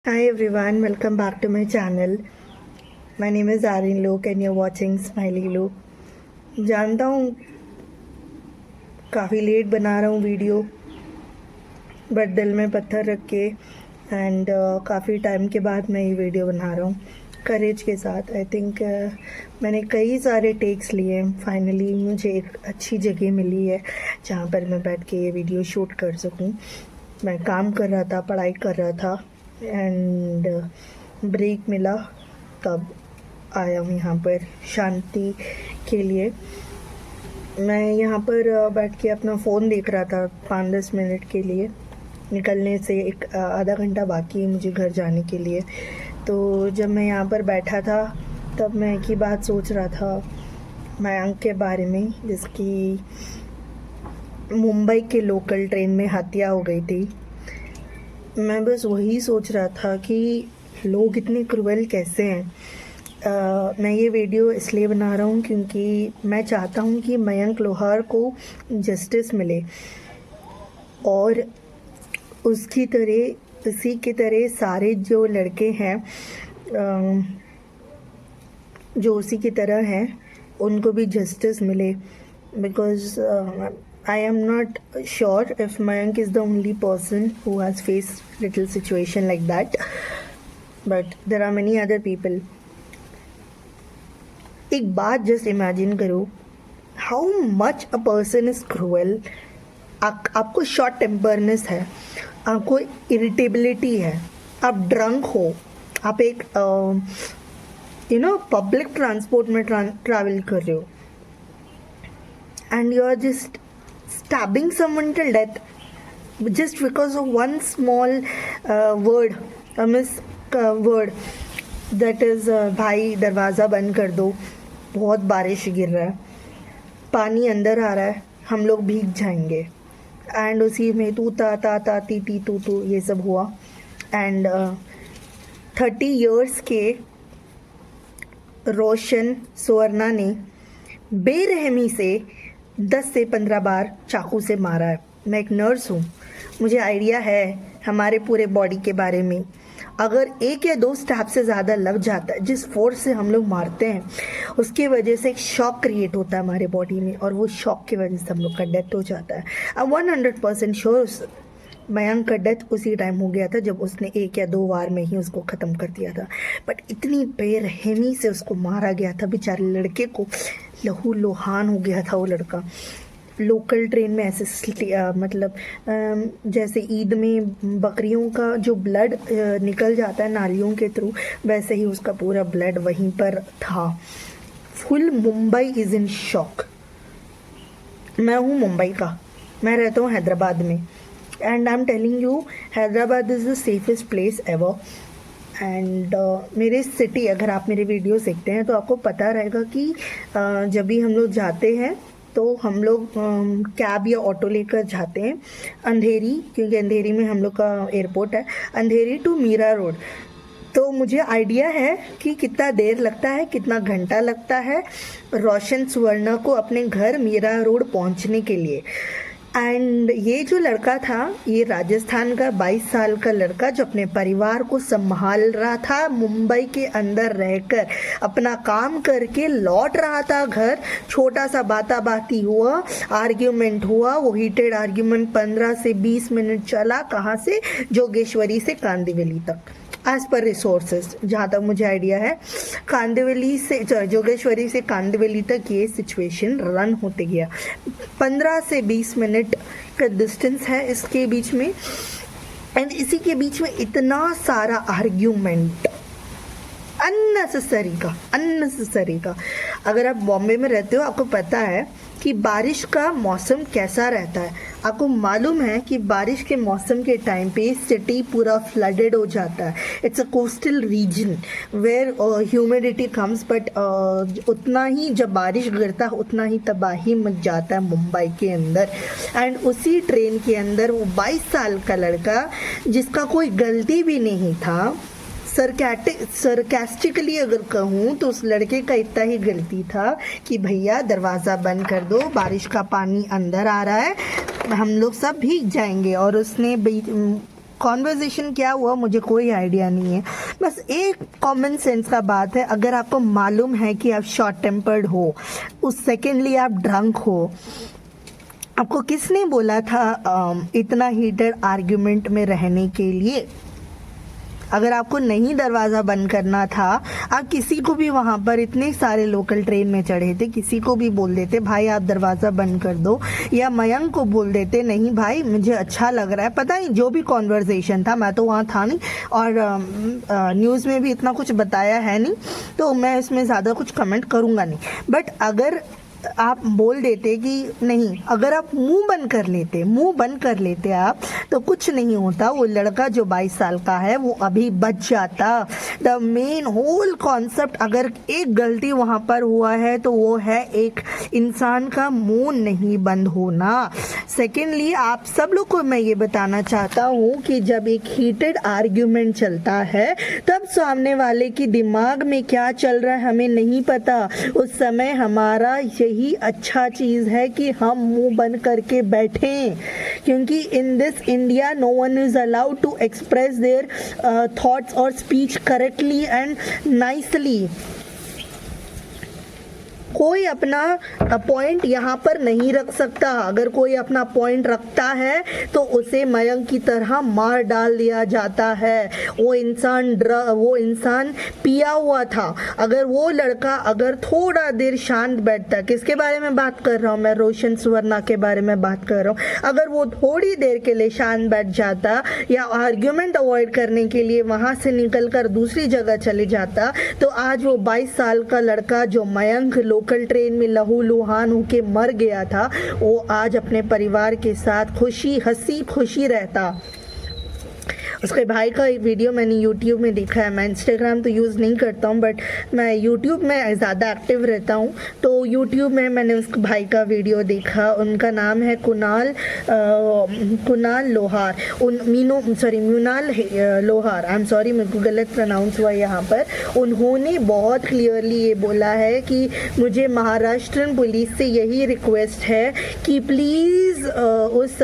Hi everyone, welcome back to my channel. My name is Arin Luke and you're watching Smiley Luke. जानता हूँ काफ़ी late बना रहा हूँ वीडियो, बट दिल में पत्थर रख के एंड काफ़ी टाइम के बाद मैं ये वीडियो बना रहा हूँ करेज के साथ। आई थिंक मैंने कई सारे टेक्स लिए हैं। फाइनली मुझे एक अच्छी जगह मिली है जहाँ पर मैं बैठ के ये वीडियो शूट कर सकूँ। मैं काम कर रहा था, पढ़ाई कर रहा था एंड ब्रेक मिला तब आया हूँ यहाँ पर शांति के लिए। मैं यहाँ पर बैठ के अपना फ़ोन देख रहा था 5-10 मिनट के लिए। निकलने से एक आधा घंटा बाकी है मुझे घर जाने के लिए। तो जब मैं यहाँ पर बैठा था तब मैं एक ही बात सोच रहा था मयंक के बारे में, जिसकी मुंबई के लोकल ट्रेन में हत्या हो गई थी। मैं बस वही सोच रहा था कि लोग इतने क्रूएल कैसे हैं। मैं ये वीडियो इसलिए बना रहा हूँ क्योंकि मैं चाहता हूँ कि मयंक लोहार को जस्टिस मिले और उसी की तरह सारे जो लड़के हैं जो उसी की तरह हैं उनको भी जस्टिस मिले। Because I am not sure if Mayank is the only person who has faced little situation like that, but there are many other people. एक बात just imagine करो, how much a person is cruel. आपको short टेम्परनेस है, आपको irritability है, आप drunk हो, आप एक पब्लिक ट्रांसपोर्ट में ट्रैवल कर रहे हो and you are just stabbing someone till death just because of one small word, a word that is भाई दरवाज़ा बंद कर दो, बहुत बारिश गिर रहा है, पानी अंदर आ रहा है, हम लोग भीग जाएंगे। एंड उसी में तू ता ती ती तू ये सब हुआ। एंड 30 years के रोशन सुवर्णा ने बेरहमी से 10 से 15 बार चाकू से मारा है। मैं एक नर्स हूँ, मुझे आइडिया है हमारे पूरे बॉडी के बारे में। अगर 1 या 2 स्टैब से ज़्यादा लग जाता है, जिस फोर्स से हम लोग मारते हैं उसके वजह से एक शॉक क्रिएट होता है हमारे बॉडी में और वो शॉक की वजह से हम लोग का डेथ हो जाता है। अब 100% श्योर मयंक का डेथ उसी टाइम हो गया था जब उसने 1 या 2 बार में ही उसको ख़त्म कर दिया था। बट इतनी बेरहमी से उसको मारा गया था, बेचारे लड़के को लहू लुहान हो गया था वो लड़का। लोकल ट्रेन में ऐसे मतलब जैसे ईद में बकरियों का जो ब्लड निकल जाता है नालियों के थ्रू, वैसे ही उसका पूरा ब्लड वहीं पर था। Full Mumbai is in shock. मैं हूँ मुंबई का, मैं रहता हूँ हैदराबाद में and I am telling you Hyderabad is the safest place ever. And मेरे सिटी, अगर आप मेरे वीडियोस देखते हैं तो आपको पता रहेगा कि जब भी हम लोग जाते हैं तो हम लोग कैब या ऑटो लेकर जाते हैं अंधेरी, क्योंकि अंधेरी में हम लोग का एयरपोर्ट है, अंधेरी टू मीरा रोड। तो मुझे आइडिया है कि कितना देर लगता है, कितना घंटा लगता है रोशन सुवर्णा को अपने घर मीरा रोड पहुंचने के लिए। एंड ये जो लड़का था, ये राजस्थान का 22 साल का लड़का जो अपने परिवार को संभाल रहा था, मुंबई के अंदर रहकर अपना काम करके लौट रहा था घर। छोटा सा बाती हुआ, आर्ग्यूमेंट हुआ, वो हीटेड आर्ग्यूमेंट 15 से 20 मिनट चला। कहाँ से? जोगेश्वरी से कांदिवली तक, एज पर रिसोर्सेज जहाँ तक मुझे आइडिया है। कांदिवली से जोगेश्वरी से कांदिवली तक ये सिचुएशन रन होते गया। 15 से 20 मिनट का डिस्टेंस है इसके बीच में। एंड इसी के बीच में इतना सारा आर्ग्यूमेंट अननेसेसरी का। अगर आप बॉम्बे में रहते हो आपको पता है कि बारिश का मौसम कैसा रहता है। आपको मालूम है कि बारिश के मौसम के टाइम पे सिटी पूरा फ्लडेड हो जाता है। It's a coastal region where humidity comes, but उतना ही जब बारिश गिरता है उतना ही तबाही मच जाता है मुंबई के अंदर। एंड उसी ट्रेन के अंदर वो 22 साल का लड़का, जिसका कोई गलती भी नहीं था, सरकास्टिकली अगर कहूँ तो उस लड़के का इतना ही गलती था कि भैया दरवाज़ा बंद कर दो, बारिश का पानी अंदर आ रहा है, हम लोग सब भीग जाएंगे। और उसने कॉन्वर्जेशन क्या हुआ मुझे कोई आइडिया नहीं है। बस एक कॉमन सेंस का बात है, अगर आपको मालूम है कि आप शॉर्ट टेम्पर्ड हो, उस सेकेंडली आप ड्रंक हो, आपको किसने बोला था इतना हीटेड आर्ग्यूमेंट में रहने के लिए? अगर आपको नहीं दरवाज़ा बंद करना था, आप किसी को भी वहाँ पर, इतने सारे लोकल ट्रेन में चढ़े थे, किसी को भी बोल देते भाई आप दरवाज़ा बंद कर दो, या मयंक को बोल देते नहीं भाई मुझे अच्छा लग रहा है, पता नहीं जो भी कॉन्वर्सेशन था, मैं तो वहाँ था नहीं और न्यूज़ में भी इतना कुछ बताया है नहीं, तो मैं इसमें ज़्यादा कुछ कमेंट करूँगा नहीं। बट अगर आप बोल देते कि नहीं, अगर आप मुंह बंद कर लेते आप, तो कुछ नहीं होता। वो लड़का जो 22 साल का है वो अभी बच जाता। द मेन होल कॉन्सेप्ट, अगर एक गलती वहाँ पर हुआ है तो वो है एक इंसान का मुंह नहीं बंद होना। सेकेंडली, आप सब लोग को मैं ये बताना चाहता हूँ कि जब एक हीटेड आर्ग्यूमेंट चलता है तब सामने वाले की दिमाग में क्या चल रहा है हमें नहीं पता। उस समय हमारा यही अच्छा चीज़ है कि हम मुंह बंद करके बैठें, क्योंकि in this India no one is allowed to express their thoughts और स्पीच करेक्टली एंड नाइसली। कोई अपना पॉइंट यहाँ पर नहीं रख सकता। अगर कोई अपना पॉइंट रखता है तो उसे मयंक की तरह मार डाल दिया जाता है। वो इंसान पिया हुआ था। अगर वो लड़का अगर थोड़ा देर शांत बैठता, किसके बारे में बात कर रहा हूँ मैं, रोशन सुवर्णा के बारे में बात कर रहा हूँ, अगर वो थोड़ी देर के लिए शांत बैठ जाता या आर्ग्यूमेंट अवॉइड करने के लिए वहाँ से निकल कर दूसरी जगह चले जाता, तो आज वो 22 साल का लड़का जो मयंक लोकल ट्रेन में लहूलुहान होके मर गया था, वो आज अपने परिवार के साथ हंसी खुशी रहता। उसके भाई का एक वीडियो मैंने यूट्यूब में देखा है। मैं इंस्टाग्राम तो यूज़ नहीं करता हूँ, बट मैं यूट्यूब में ज़्यादा एक्टिव रहता हूँ, तो यूट्यूब में मैंने उस भाई का वीडियो देखा। उनका नाम है कुणाल लोहार, म्यूनाल लोहार, आई एम सॉरी मेरे को गलत प्रोनाउंस हुआ यहाँ पर। उन्होंने बहुत क्लियरली ये बोला है कि मुझे महाराष्ट्र पुलिस से यही रिक्वेस्ट है कि प्लीज़ उस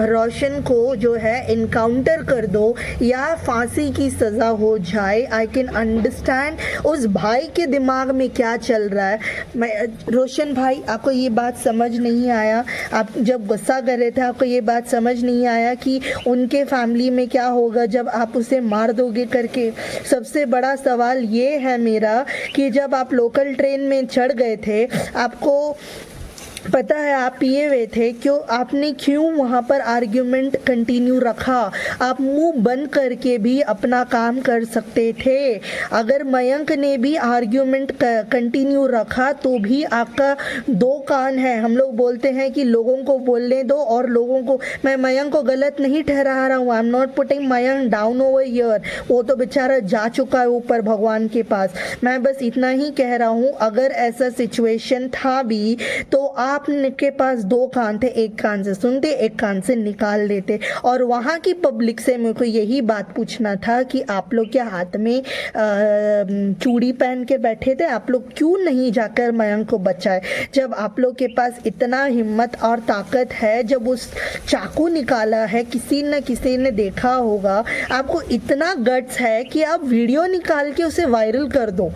रोशन को जो है इनकाउंटर कर दो या फांसी की सज़ा हो जाए। आई कैन अंडरस्टैंड उस भाई के दिमाग में क्या चल रहा है। रोशन भाई, आपको ये बात समझ नहीं आया, आप जब गुस्सा कर रहे थे आपको ये बात समझ नहीं आया कि उनके फैमिली में क्या होगा जब आप उसे मार दोगे करके। सबसे बड़ा सवाल ये है मेरा कि जब आप लोकल ट्रेन में चढ़ गए थे, आपको पता है आप पिए हुए थे, आपने क्यों वहाँ पर आर्ग्यूमेंट कंटिन्यू रखा? आप मुंह बंद करके भी अपना काम कर सकते थे। अगर मयंक ने भी आर्ग्यूमेंट कंटिन्यू रखा तो भी आपका दो कान है। हम लोग बोलते हैं कि लोगों को बोलने दो और लोगों को, मैं मयंक को गलत नहीं ठहरा रहा हूँ, I am not putting Mayank down over here, वो तो बेचारा जा चुका है ऊपर भगवान के पास। मैं बस इतना ही कह रहा हूँ, अगर ऐसा सिचुएशन था भी तो आपके पास दो कान थे, एक कान से सुनते एक कान से निकाल देते। और वहाँ की पब्लिक से मेरे को यही बात पूछना था कि आप लोग क्या हाथ में चूड़ी पहन के बैठे थे? आप लोग क्यों नहीं जाकर मयंक को बचाए? जब आप लोग के पास इतना हिम्मत और ताकत है, जब उस चाकू निकाला है, किसी न किसी ने देखा होगा, आपको इतना गट्स है कि आप वीडियो निकाल के उसे वायरल कर दो।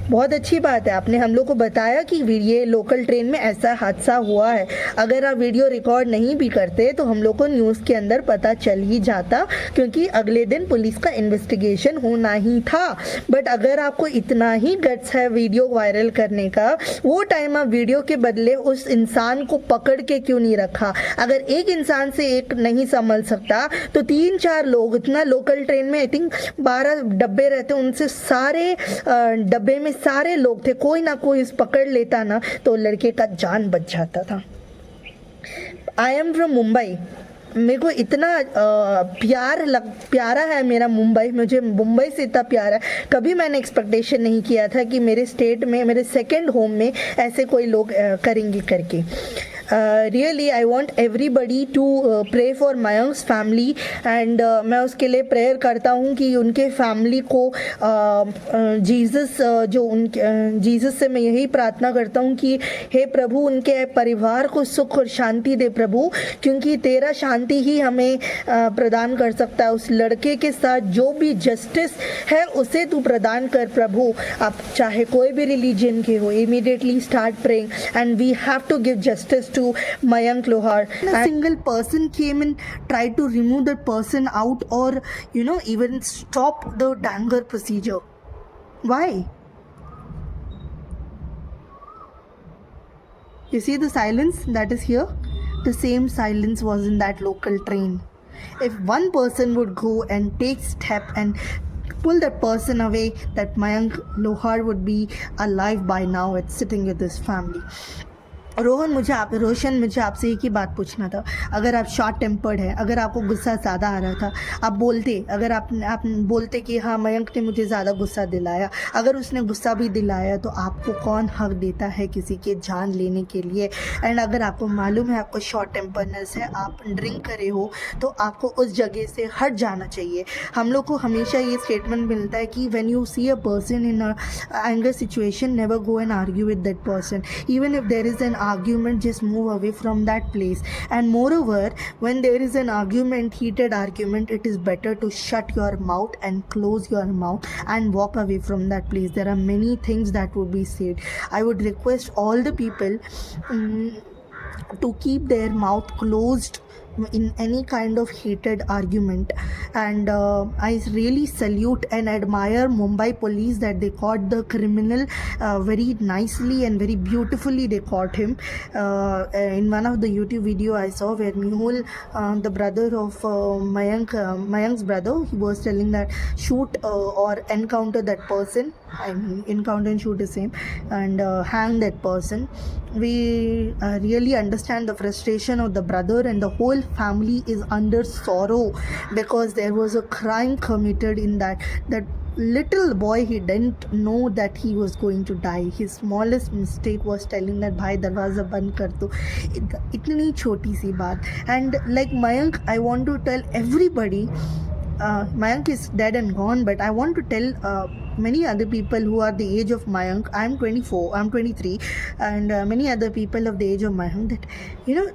बहुत अच्छी बात है, आपने हम लोग को बताया कि ये लोकल ट्रेन में ऐसा हादसा हुआ है। अगर आप वीडियो रिकॉर्ड नहीं भी करते तो हम लोग को न्यूज़ के अंदर पता चल ही जाता, क्योंकि अगले दिन पुलिस का इन्वेस्टिगेशन होना ही था। बट अगर आपको इतना ही गट्स है वीडियो वायरल करने का, वो टाइम आप वीडियो के बदले उस इंसान को पकड़ के क्यों नहीं रखा? अगर एक इंसान से एक नहीं संभल सकता तो 3-4 लोग, इतना लोकल ट्रेन में आई थिंक 12 डब्बे रहते, उनसे सारे डब्बे में सारे लोग थे, कोई ना कोई पकड़ लेता ना तो लड़के का जान बच जाता था। आई एम फ्रॉम मुंबई, मेरे को इतना प्यारा है मेरा मुंबई, मुझे मुंबई से इतना प्यारा है। कभी मैंने एक्सपेक्टेशन नहीं किया था कि मेरे स्टेट में, मेरे सेकंड होम में ऐसे कोई लोग करेंगे करके। Really I want everybody to pray for Mayank's family and मैं उसके लिए प्रेयर करता हूँ कि उनके फैमिली को जीसस जीसस से मैं यही प्रार्थना करता हूँ कि हे प्रभु उनके परिवार को सुख और शांति दे प्रभु, क्योंकि तेरा शांति ही हमें प्रदान कर सकता है। उस लड़के के साथ जो भी जस्टिस है उसे तू प्रदान कर प्रभु। आप चाहे कोई भी रिलीजन के हो, immediately start praying and we have to give justice to Mayank Lohar. A single person came and tried to remove that person out, or even stop the danger procedure. Why? You see the silence that is here? The same silence was in that local train. If one person would go and take step and pull that person away, that Mayank Lohar would be alive by now. It's sitting with his family. रोशन मुझे आपसे एक ही बात पूछना था। अगर आप short tempered है, अगर आपको गुस्सा ज़्यादा आ रहा था, आप बोलते कि हाँ मयंक ने मुझे ज़्यादा गुस्सा दिलाया, अगर उसने गुस्सा भी दिलाया तो आपको कौन हक देता है किसी के जान लेने के लिए? एंड अगर आपको मालूम है आपको शॉर्ट टेम्परनेस है, आप ड्रिंक करे हो, तो आपको उस जगह से हट जाना चाहिए। हम लोग को हमेशा ये स्टेटमेंट मिलता है कि when you see a person in a anger situation, never go and argue with that person. Even if there is an argument, just move away from that place. And moreover, when there is an heated argument, it is better to shut your mouth and close your mouth and walk away from that place. There are many things that would be said. I would request all the people to keep their mouth closed in any kind of heated argument. And I really salute and admire Mumbai police that they caught the criminal very nicely and very beautifully. They caught him in one of the YouTube video I saw where Mehul, the brother of Mayank's brother, he was telling that shoot or encounter that person. I mean, encounter and shoot is same, and hang that person. We really understand the frustration of the brother, and the whole family is under sorrow because there was a crime committed in that little boy, he didn't know that he was going to die. His smallest mistake was telling that bhai darwaza band kar do. Itni choti si baat. And like Mayank, I want to tell everybody, Mayank is dead and gone, but I want to tell many other people who are the age of Mayank. I'm 24, I'm 23, and many other people of the age of Mayank, that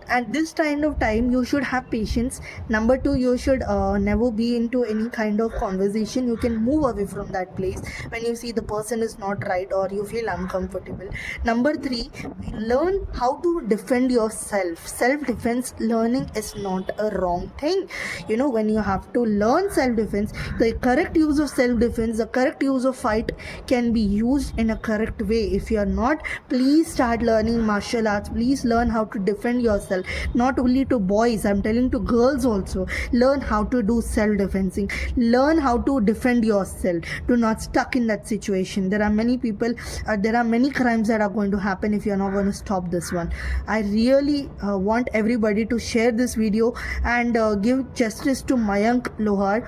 at this kind of time you should have patience. Number two, you should never be into any kind of conversation. You can move away from that place when you see the person is not right or you feel uncomfortable. Number three, learn how to defend yourself. Self-defense learning is not a wrong thing. When you have to learn self-defense, the correct use of self-defense, the correct use of fight can be used in a correct way. If you are not, please start learning martial arts. Please learn how to defend yourself. Not only to boys, I'm telling to girls also. Learn how to do self-defensing. Learn how to defend yourself. Do not stuck in that situation. There are many people, there are many crimes that are going to happen if you're not going to stop this one. I really want everybody to share this video and give justice to Mayank Lohar.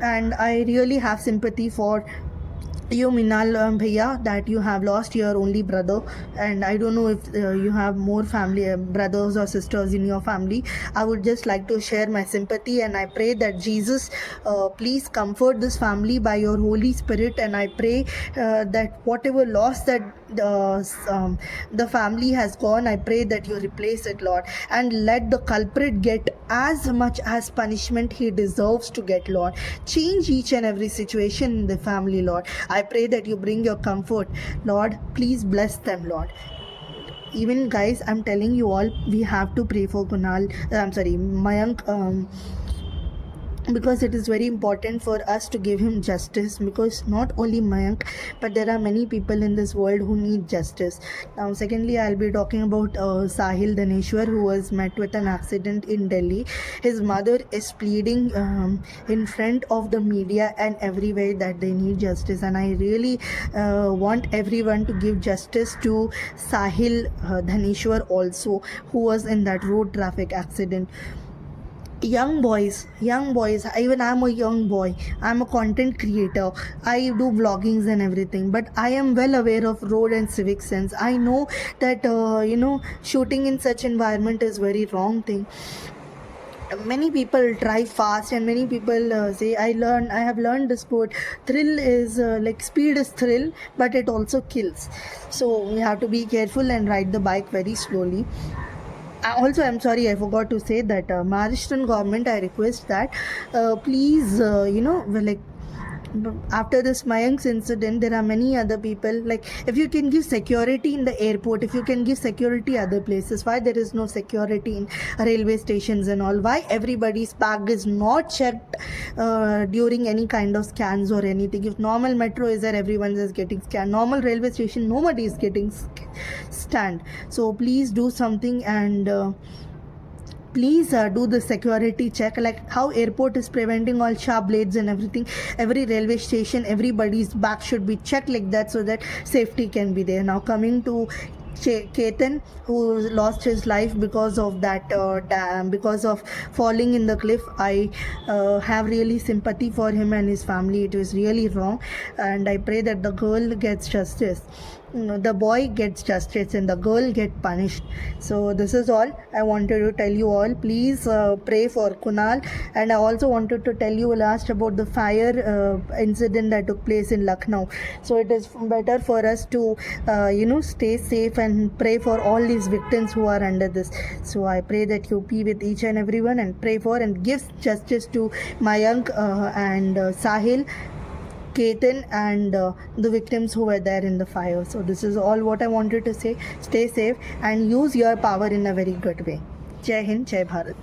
And I really have sympathy for you, Minal Bhaiya, that you have lost your only brother, and I don't know if you have more family brothers or sisters in your family. I would just like to share my sympathy, and I pray that Jesus please comfort this family by your Holy Spirit, and I pray that whatever loss that the family has gone, I pray that you replace it, Lord, and let the culprit get as much as punishment he deserves to get, Lord. Change each and every situation in the family, Lord. I pray that you bring your comfort, Lord. Please bless them, Lord. Even guys, I'm telling you all, we have to pray for Mayank, because it is very important for us to give him justice, because not only Mayank, but there are many people in this world who need justice. Now secondly, I'll be talking about Sahil Dhaneshwar, who was met with an accident in Delhi. His mother is pleading in front of the media and everywhere that they need justice, and I really want everyone to give justice to Sahil Dhaneshwar also, who was in that road traffic accident. young boys, even I'm a young boy, I'm a content creator, I do vloggings and everything, but I am well aware of road and civic sense. I know that shooting in such environment is very wrong thing. Many people drive fast and many people say I have learned the sport. Thrill is like speed is thrill, but it also kills. So we have to be careful and ride the bike very slowly. Also, I'm sorry, I forgot to say that Maharashtrian government, I request that please, after this Mayank's incident, there are many other people. Like, if you can give security in the airport, if you can give security other places, why there is no security in railway stations and all? Why everybody's bag is not checked during any kind of scans or anything? If normal metro is there, everyone is getting scanned. Normal railway station, nobody is getting scanned. So please do something and. Please do the security check, like how airport is preventing all sharp blades and everything. Every railway station, everybody's back should be checked like that, so that safety can be there. Now coming to Ketan, who lost his life because of that dam, because of falling in the cliff. I have really sympathy for him and his family. It was really wrong, and I pray that the girl gets justice. The boy gets justice and the girl get punished. So this is all I wanted to tell you all. Please pray for Kunal. And I also wanted to tell you last about the fire incident that took place in Lucknow. So it is better for us to stay safe and pray for all these victims who are under this. So I pray that you be with each and everyone and pray for and give justice to Mayank and Sahil, Ketan, and the victims who were there in the fire. So this is all what I wanted to say. Stay safe and use your power in a very good way. Jai Hind, Jai Bharat.